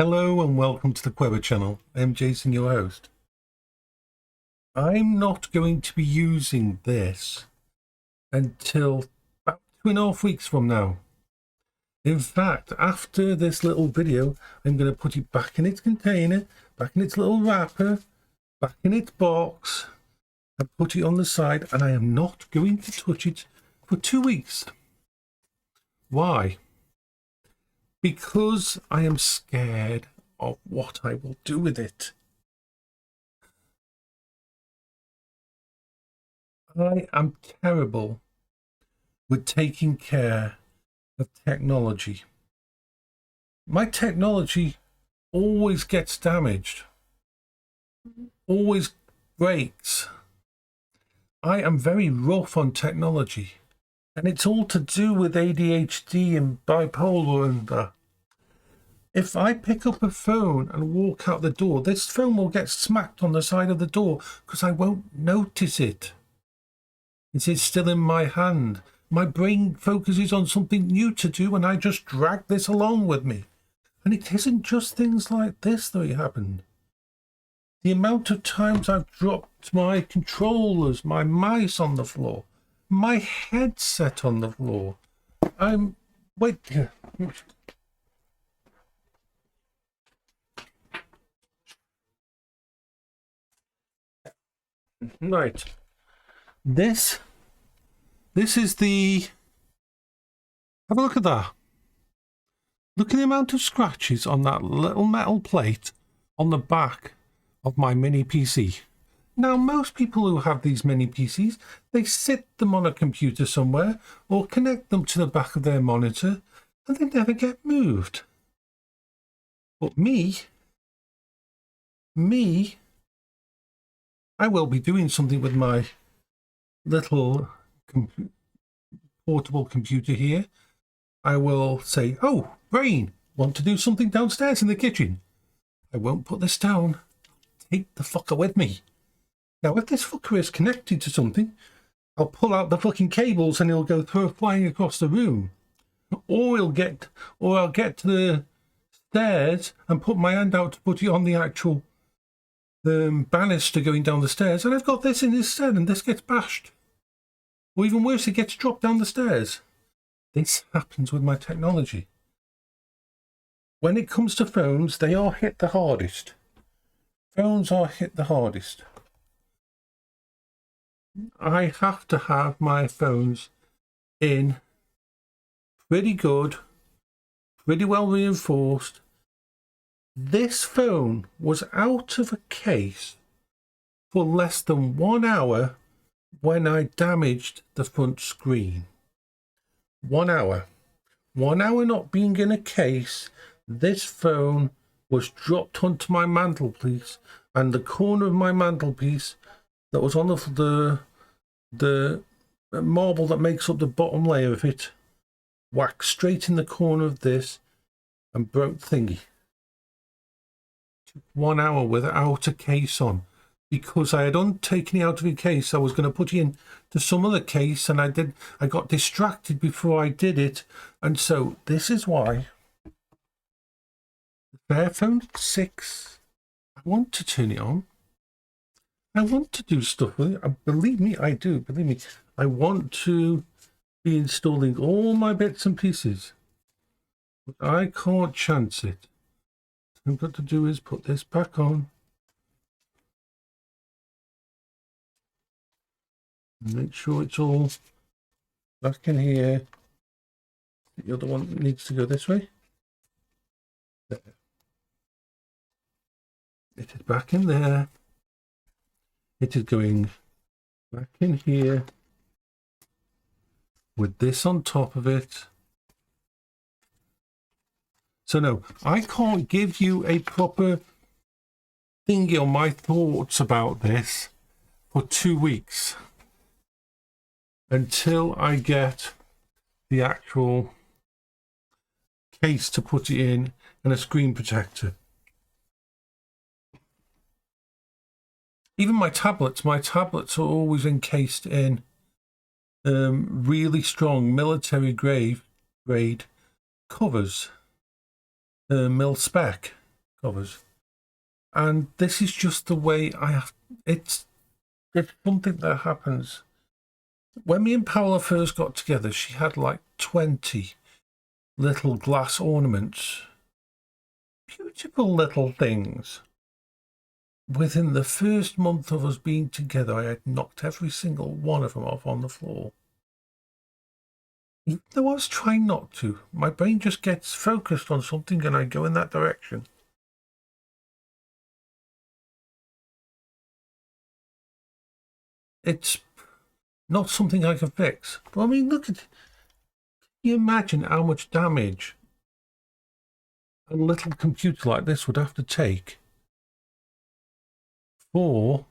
Hello and welcome to the Quever channel. I'm Jason, your host. I'm not going to be using this until about 2.5 weeks from now. In fact, after this little video, I'm going to put it back in its container, back in its little wrapper, back in its box, and put it on the side, and I am not going to touch it for 2 weeks. Why? Because I am scared of what I will do with it. I am terrible with taking care of technology. My technology always gets damaged, always breaks. I am very rough on technology. And it's all to do with ADHD and bipolar and that. If I pick up a phone and walk out the door, this phone will get smacked on the side of the door because I won't notice it. It's still in my hand. My brain focuses on something new to do and I just drag this along with me. And it isn't just things like this that happened. The amount of times I've dropped my controllers, my mice on the floor, my headset on the floor. Wait here. Right. This is the... Have a look at that. Look at the amount of scratches on that little metal plate on the back of my mini PC. Now, most people who have these mini PCs, they sit them on a computer somewhere or connect them to the back of their monitor and they never get moved. But me, I will be doing something with my little portable computer here. I will say, oh, brain, want to do something downstairs in the kitchen. I won't put this down. Take the fucker with me. Now, if this fucker is connected to something, I'll pull out the fucking cables and he'll go flying across the room. Or I'll get to the stairs and put my hand out to put it on the actual banister going down the stairs. And I've got this in instead and this gets bashed. Or even worse, it gets dropped down the stairs. This happens with my technology. When it comes to phones, they are hit the hardest. Phones are hit the hardest. I have to have my phones in pretty good, pretty well reinforced. This phone was out of a case for less than 1 hour when I damaged the front screen. 1 hour. 1 hour not being in a case, this phone was dropped onto my mantelpiece, and the corner of my mantelpiece that was on the marble that makes up the bottom layer of it, whacked straight in the corner of this and broke thingy. Took 1 hour without a case on because I had taken it out of a case. I was going to put it into some other case and I got distracted before I did it. And so this is why the Fairphone 6, I want to turn it on. I want to do stuff with it. Believe me, I do. Believe me, I want to be installing all my bits and pieces. But I can't chance it. What I've got to do is put this back on. Make sure it's all back in here. The other one needs to go this way. There. It is back in there. It is going back in here with this on top of it. So no, I can't give you a proper thingy on my thoughts about this for 2 weeks until I get the actual case to put it in and a screen protector. Even my tablets are always encased in really strong military grade covers, mil spec. covers. And this is just the way I have. It's something that happens. When me and Paola first got together, she had like 20 little glass ornaments. Beautiful little things. Within the first month of us being together, I had knocked every single one of them off on the floor. Even though I was trying not to, my brain just gets focused on something and I go in that direction. It's not something I can fix. But I mean, look at, can you imagine how much damage a little computer like this would have to take for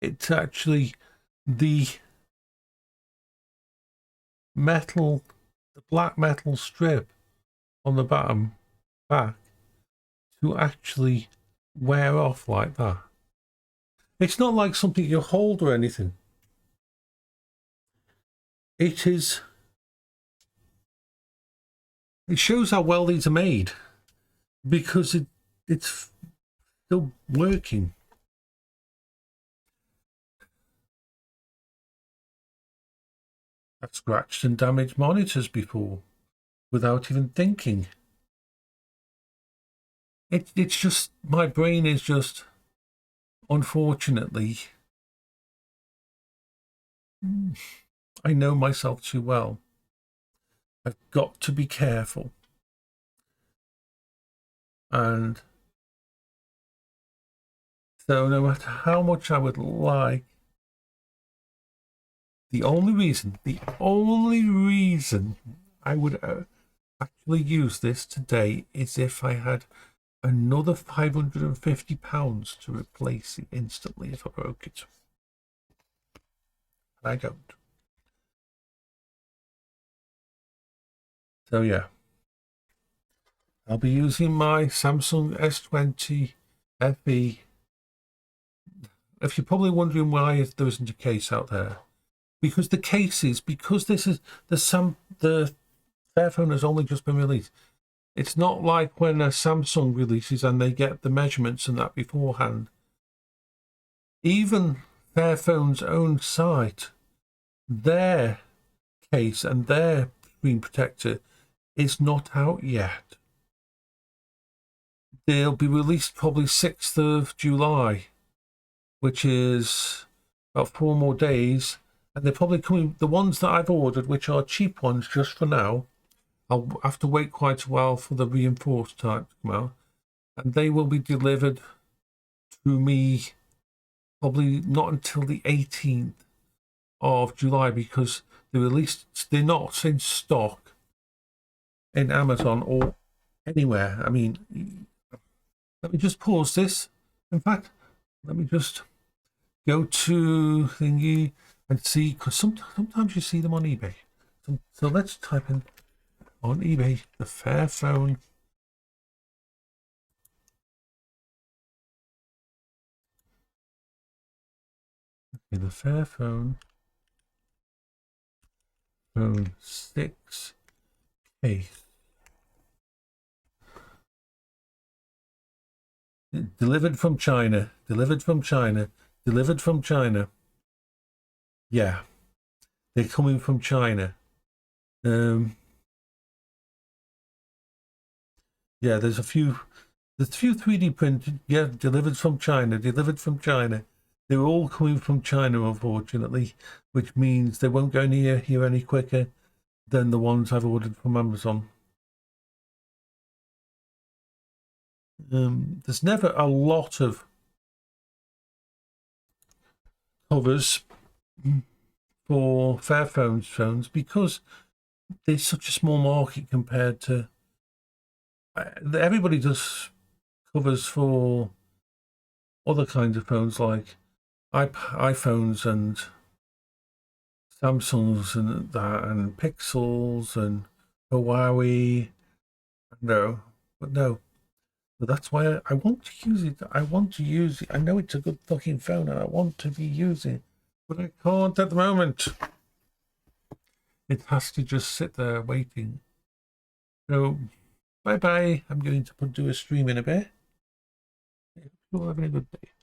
it's actually the metal, the black metal strip on the bottom back to actually wear off like that. It's not like something you hold or anything. It is. It shows how well these are made because it's still working. I've scratched and damaged monitors before without even thinking. It's just, my brain is just, unfortunately, I know myself too well. I've got to be careful. And so no matter how much I would like, the only reason I would actually use this today is if I had another £550 to replace it instantly if I broke it. And I don't. So yeah, I'll be using my Samsung S20 FE. If you're probably wondering why there isn't a case out there, because the cases, because this is the Fairphone has only just been released. It's not like when a Samsung releases and they get the measurements and that beforehand. Even Fairphone's own site, their case and their screen protector is not out yet. They'll be released probably 6th of July, which is about 4 more days. And they're probably coming, the ones that I've ordered, which are cheap ones just for now, I'll have to wait quite a while for the reinforced type to come out. And they will be delivered to me probably not until the 18th of July because they're not in stock in Amazon or anywhere. I mean, let me just pause this. In fact, let me just go to thingy and see, because sometimes you see them on eBay. So let's type in on eBay the Fairphone. Okay, the Fairphone Phone 6 case. Delivered from China. Delivered from China. Delivered from China. Yeah, they're coming from China. Yeah, there's a few 3D printed. Yeah, delivered from China. Delivered from China. They're all coming from China, unfortunately, which means they won't go near here any quicker than the ones I've ordered from Amazon. There's never a lot of covers for Fairphone phones because there's such a small market compared to everybody does covers for other kinds of phones like iPhones and Samsungs and that and Pixels and Huawei. No, but no. But that's why I want to use it. I want to use it. I know it's a good fucking phone and I want to be using it, but I can't at the moment. It has to just sit there waiting. So Bye bye. I'm going to do a stream in a bit. You're having a good day.